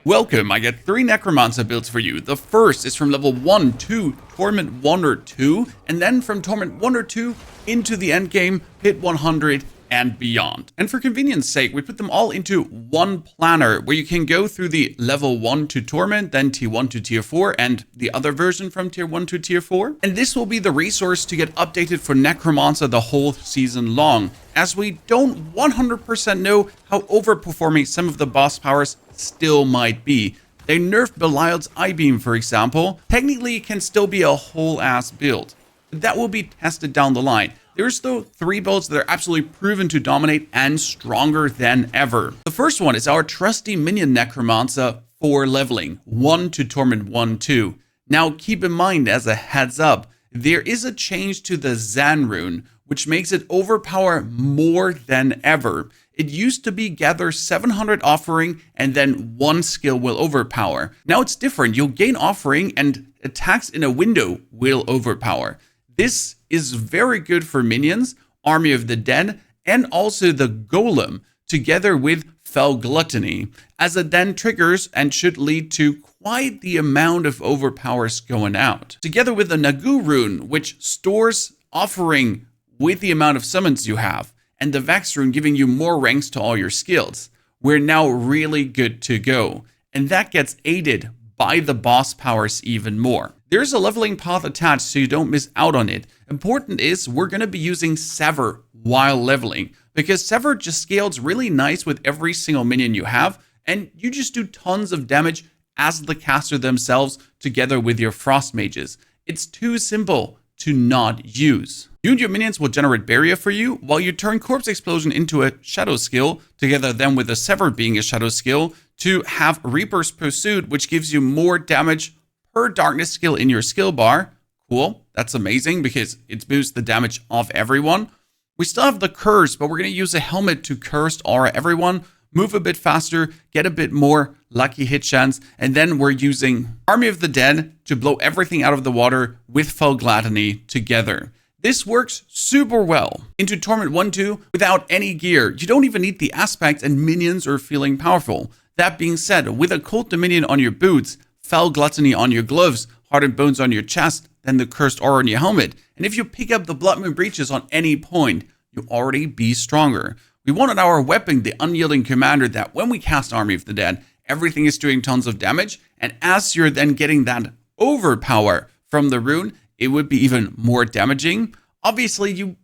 Welcome, I get 3 Necromancer builds for you. The first is from level 1 to Torment 1 or 2, and then from Torment 1 or 2 into the endgame, hit 100 and beyond. And for convenience sake, we put them all into one planner where you can go through the level 1 to Torment, then tier 1 to tier 4, and the other version from tier 1 to tier 4. And this will be the resource to get updated for Necromancer the whole season long, as we don't 100% know how overperforming some of the boss powers still might be. They nerfed Belials I-Beam, for example. Technically, it can still be a whole-ass build. But that will be tested down the line. There's though 3 builds that are absolutely proven to dominate and stronger than ever. The first one is our trusty minion Necromancer for leveling 1 to Torment 1-2. Now keep in mind, as a heads up, there is a change to the Zan rune, which makes it overpower more than ever. It used to be gather 700 offering and then 1 skill will overpower. Now it's different. You'll gain offering and attacks in a window will overpower. This is very good for minions, Army of the Dead, and also the Golem, together with Fell Gluttony, as it then triggers and should lead to quite the amount of overpowers going out. Together with the Nagu rune, which stores offering with the amount of summons you have, and the Vex rune giving you more ranks to all your skills, we're now really good to go. And that gets aided by the boss powers even more. There's a leveling path attached so you don't miss out on it. Important is we're going to be using Sever while leveling, because Sever just scales really nice with every single minion you have, and you just do tons of damage as the caster themselves together with your frost mages. It's too simple to not use. You and your minions will generate barrier for you, while you turn Corpse Explosion into a shadow skill, together then with the Sever being a shadow skill, to have Reaper's Pursuit, which gives you more damage per darkness skill in your skill bar. Cool, that's amazing because it boosts the damage of everyone. We still have the Curse, but we're going to use a helmet to Cursed Aura everyone, move a bit faster, get a bit more lucky hit chance, and then we're using Army of the Dead to blow everything out of the water with Fell Gluttony together. This works super well into Torment 1-2 without any gear. You don't even need the aspects and minions are feeling powerful. That being said, with a Cult Dominion on your boots, Fell Gluttony on your gloves, Hardened Bones on your chest, then the Cursed Aura on your helmet, and if you pick up the Blood Moon Breaches on any point, you'll already be stronger. We wanted our weapon, the Unyielding Commander, that when we cast Army of the Dead, everything is doing tons of damage, and as you're then getting that overpower from the rune, it would be even more damaging. Obviously,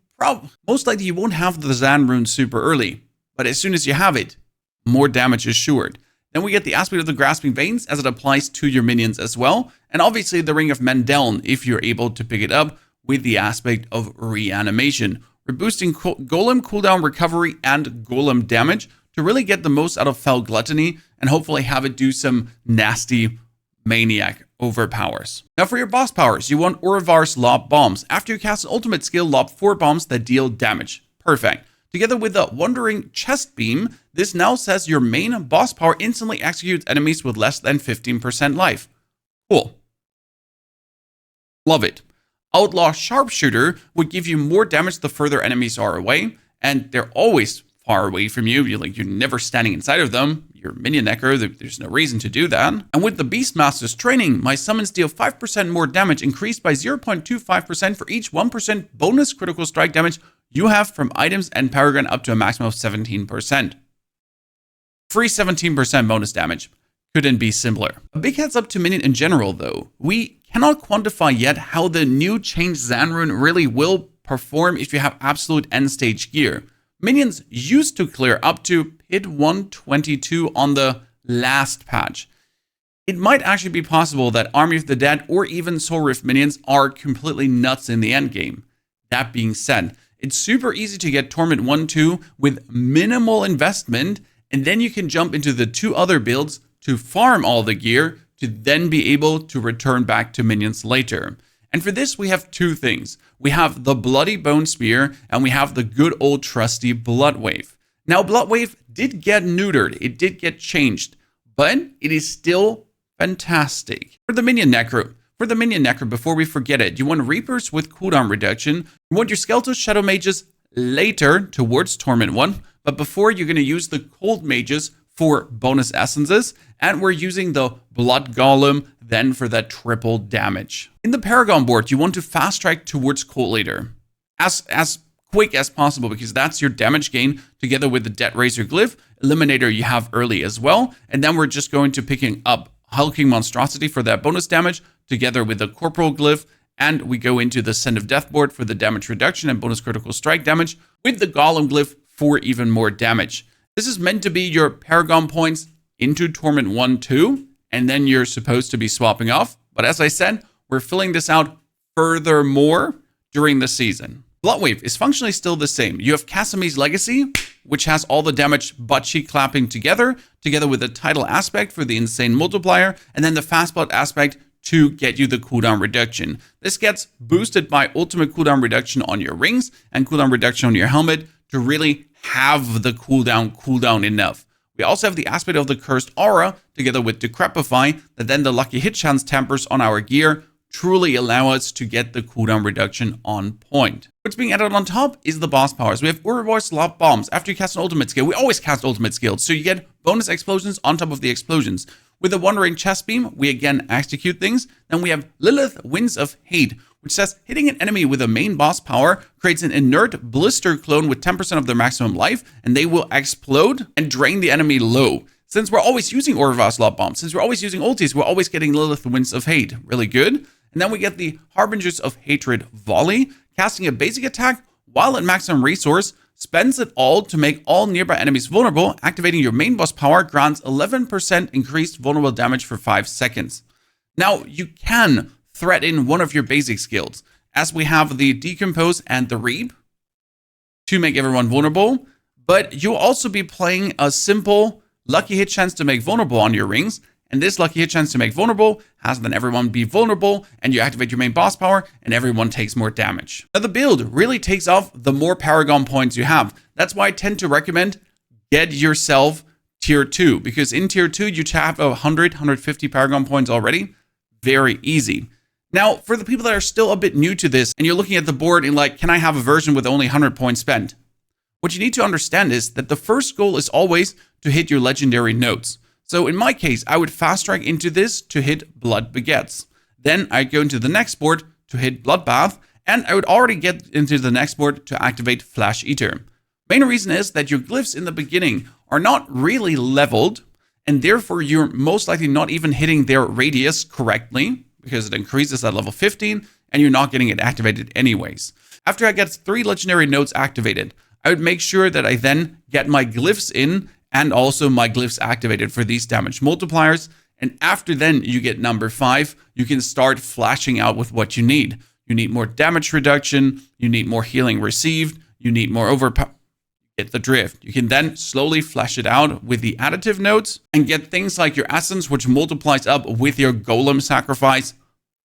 most likely you won't have the Zan rune super early, but as soon as you have it, more damage is assured. Then we get the aspect of the Grasping Veins as it applies to your minions as well, and obviously the Ring of Mendeln if you're able to pick it up with the aspect of Reanimation. We're boosting Golem cooldown recovery and Golem damage to really get the most out of Fell Gluttony and hopefully have it do some nasty maniac overpowers. Now for your boss powers, you want Urivar's Lob Bombs. After you cast an ultimate skill, lob 4 bombs that deal damage. Perfect. Together with the Wandering Chest Beam, this now says your main boss power instantly executes enemies with less than 15% life. Cool. Love it. Outlaw Sharpshooter would give you more damage the further enemies are away, and they're always far away from you. You're never standing inside of them. You're minion Necro, there's no reason to do that. And with the Beastmaster's training, my summons deal 5% more damage, increased by 0.25% for each 1% bonus critical strike damage you have from items and Paragon up to a maximum of 17%. Free 17% bonus damage. Couldn't be simpler. A big heads up to minion in general though. We cannot quantify yet how the new changed Zan rune really will perform if you have absolute end stage gear. Minions used to clear up to hit 122 on the last patch. It might actually be possible that Army of the Dead or even Soul Rift minions are completely nuts in the endgame. That being said, it's super easy to get Torment 1-2 with minimal investment, and then you can jump into the 2 other builds to farm all the gear to then be able to return back to minions later. And for this, we have 2 things. We have the Bloody Bone Spear, and we have the good old trusty Blood Wave. Now, Blood Wave did get neutered. It did get changed, but it is still fantastic. For the Minion Necro, before we forget it, you want Reapers with cooldown reduction. You want your Skeletal Shadow Mages later towards Torment 1, but before you're going to use the Cold Mages for bonus essences, and we're using the Blood Golem then for that triple damage. In the Paragon board, you want to fast track towards Cult Leader as quick as possible, because that's your damage gain together with the Dead Razor Glyph. Eliminator you have early as well, and then we're just going to picking up Hulking Monstrosity for that bonus damage together with the Corporal Glyph, and we go into the Scent of Death board for the damage reduction and bonus critical strike damage with the Golem Glyph for even more damage. This is meant to be your Paragon points into Torment 1-2, and then you're supposed to be swapping off. But as I said, we're filling this out furthermore during the season. Bloodwave is functionally still the same. You have Casimir's Legacy, which has all the damage butt cheek clapping together with the Tidal aspect for the insane multiplier, and then the Fast Blood aspect to get you the cooldown reduction. This gets boosted by ultimate cooldown reduction on your rings and cooldown reduction on your helmet to really have the cooldown enough. We also have the aspect of the Cursed Aura together with Decrepify that then the lucky hit chance tempers on our gear truly allow us to get the cooldown reduction on point. What's being added on top is the boss powers. We have Ouroboros Lob Bombs. After you cast an ultimate skill, we always cast ultimate skills, so you get bonus explosions on top of the explosions. With the Wandering Chest Beam, we again execute things. Then we have Lilith Winds of Hate, which says hitting an enemy with a main boss power creates an inert blister clone with 10% of their maximum life, and they will explode and drain the enemy low. Since we're always using Ouroboros Lob Bombs, since we're always using ultis, we're always getting Lilith Winds of Hate. Really good. And then we get the Harbingers of Hatred Volley, casting a basic attack while at maximum resource, spends it all to make all nearby enemies vulnerable. Activating your main boss power grants 11% increased vulnerable damage for 5 seconds. Now, you can thread in one of your basic skills, as we have the Decompose and the Reap to make everyone vulnerable, but you'll also be playing a simple lucky hit chance to make vulnerable on your rings, and this lucky hit chance to make vulnerable has then everyone be vulnerable, and you activate your main boss power, and everyone takes more damage. Now the build really takes off the more Paragon points you have. That's why I tend to recommend get yourself tier 2, because in tier 2 you have 150 Paragon points already. Very easy. Now, for the people that are still a bit new to this, and you're looking at the board and like, can I have a version with only 100 points spent? What you need to understand is that the first goal is always to hit your legendary notes. So in my case, I would fast track into this to hit Blood Begets. Then I go into the next board to hit Bloodbath, and I would already get into the next board to activate Flash Eater. Main reason is that your glyphs in the beginning are not really leveled, and therefore you're most likely not even hitting their radius correctly, because it increases at level 15, and you're not getting it activated anyways. After I get 3 legendary nodes activated, I would make sure that I then get my glyphs in and also my glyphs activated for these damage multipliers. And after then you get number 5, you can start flashing out with what you need. You need more damage reduction, you need more healing received, you need more overpower. Get the drift. You can then slowly flash it out with the additive nodes and get things like your essence, which multiplies up with your golem sacrifice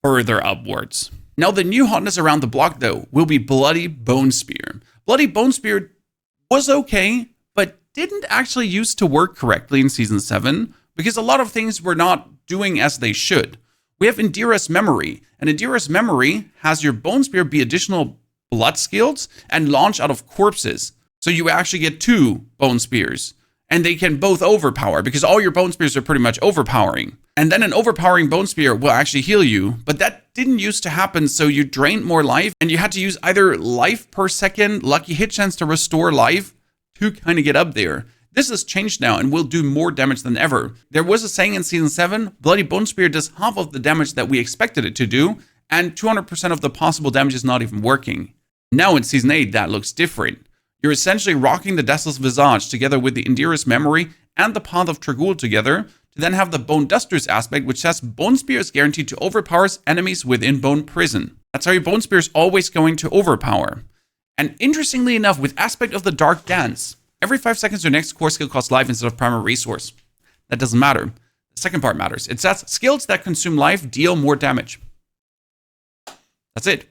further upwards. Now the new hotness around the block though will be Bloody Bone Spear. Bloody Bone Spear was okay, but didn't actually used to work correctly in Season 7 because a lot of things were not doing as they should. We have Indira's Memory, and Indira's Memory has your Bone Spear be additional blood skills and launch out of corpses. So you actually get 2 Bone Spears, and they can both overpower because all your Bone Spears are pretty much overpowering. And then an overpowering Bone Spear will actually heal you, but that didn't used to happen, so you drained more life, and you had to use either life per second, lucky hit chance to restore life, to kind of get up there. This has changed now and will do more damage than ever. There was a saying in Season 7, Bloody Bone Spear does half of the damage that we expected it to do, and 200% of the possible damage is not even working. Now in Season 8, that looks different. You're essentially rocking the Deathless Visage together with the Indira's Memory and the Path of Tragul together, to then have the Bone Dusters aspect, which says Bone Spear is guaranteed to overpower enemies within Bone Prison. That's how your Bone Spear is always going to overpower. And interestingly enough, with aspect of the Dark Dance, every 5 seconds your next core skill costs life instead of primary resource. That doesn't matter. The second part matters. It says skills that consume life deal more damage. That's it.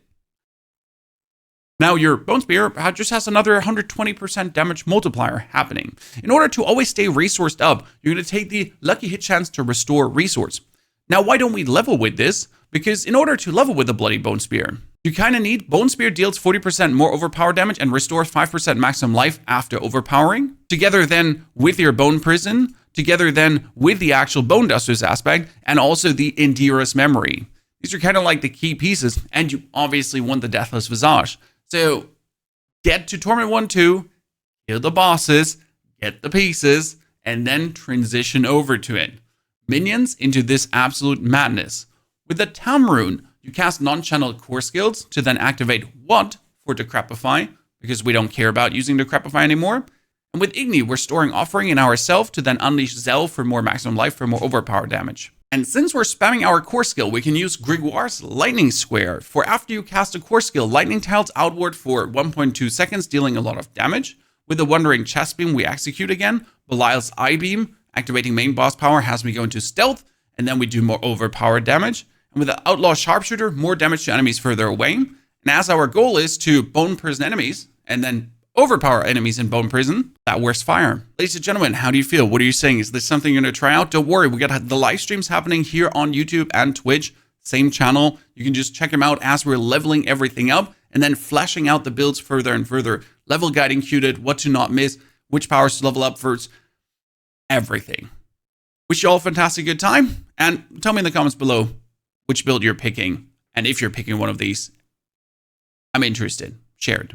Now your Bone Spear just has another 120% damage multiplier happening. In order to always stay resourced up, you're going to take the lucky hit chance to restore resource. Now why don't we level with this? Because in order to level with the Bloody Bone Spear, you kind of need Bone Spear deals 40% more overpower damage and restores 5% maximum life after overpowering. Together then with your Bone Prison together then with the actual Bone Dusters aspect and also the Indira's Memory. These are kind of like the key pieces, and you obviously want the Deathless Visage. So get to Torment 1-2, kill the bosses, get the pieces, and then transition over to it. Minions into this absolute madness. With the Tam Rune, you cast non-channel core skills to then activate what for Decrepify, because we don't care about using Decrepify anymore. And with Igni, we're storing Offering in ourselves to then unleash Zell for more maximum life for more overpower damage. And since we're spamming our core skill, we can use Grégoire's Lightning Square for after you cast a core skill, lightning tiles outward for 1.2 seconds, dealing a lot of damage. With the Wandering Chest Beam, we execute again. Belial's Eye Beam, activating main boss power, has me go into stealth, and then we do more overpowered damage. And with the Outlaw Sharpshooter, more damage to enemies further away. And as our goal is to bone prison enemies, and then overpower enemies in Bone Prison, that works fire. Ladies and gentlemen, how do you feel? What are you saying? Is this something you're going to try out? Don't worry, we got the live streams happening here on YouTube and Twitch. Same channel. You can just check them out as we're leveling everything up and then fleshing out the builds further and further. Level guiding queued, what to not miss, which powers to level up first, everything. Wish you all a fantastic good time, and tell me in the comments below which build you're picking, and if you're picking one of these. I'm interested. Share it.